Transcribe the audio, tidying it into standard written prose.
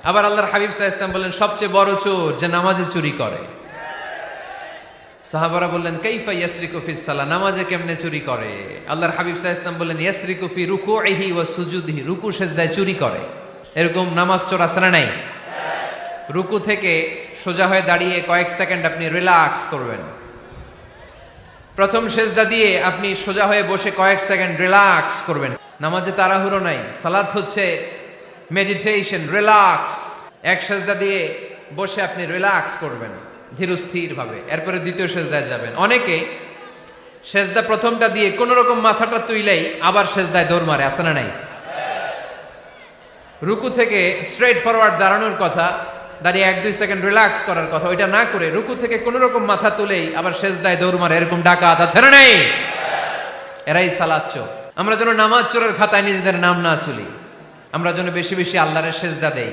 আবার আল্লাহর হাবিব সাল্লাল্লাহু আলাইহি ওয়াসাল্লাম বললেন সবচেয়ে বড় চোর যে নামাজে চুরি করে। সাহাবারা বললেন কাইফা ইয়াসরিকু ফিস সালাহ, নামাজে কেমনে চুরি করে? আল্লাহর হাবিব সাল্লাল্লাহু আলাইহি ওয়াসাল্লাম বললেন ইয়াসরিকু ফি রুকুইহি ওয়া সুজুদিহি, রুকু সেজদায় চুরি করে। এরকম নামাজ চোর আছে না নাই? রুকু থেকে সোজা হয়ে দাঁড়িয়ে কয়েক সেকেন্ড আপনি রিল্যাক্স করবেন, প্রথম সেজদা দিয়ে আপনি সোজা হয়ে বসে কয়েক সেকেন্ড রিল্যাক্স করবেন। নামাজে তাড়াহুড়ো নাই, সালাত হচ্ছে মেডিটেশন, রিল্যাক্স। এক সেজদা দিয়ে বসে আপনি রিল্যাক্স করবেন ধীরস্থির ভাবে, এরপরে দ্বিতীয় সেজদায় যাবেন। অনেকে সেজদা প্রথমটা দিয়ে কোন রকম মাথাটা তুইলেই আবার সেজদায় দৌড় মারে, আছে না নাই? রুকু থেকে স্ট্রেট ফরওয়ার্ড দাঁড়ানোর কথা, দাঁড়িয়ে 1-2 সেকেন্ড রিল্যাক্স করার কথা, ওইটা না করে রুকু থেকে কোন রকম মাথা তুলেই আবার সেজদায় দৌড় মারে, এরকম ডাকাত আছে না নাই? এরাই সালাত চোর। আমরা যেন নামাজ চোরের খাতায় নিজেদের নাম না তুলি, আমরা যেন বেশি বেশি আল্লাহর সেজদা দেই।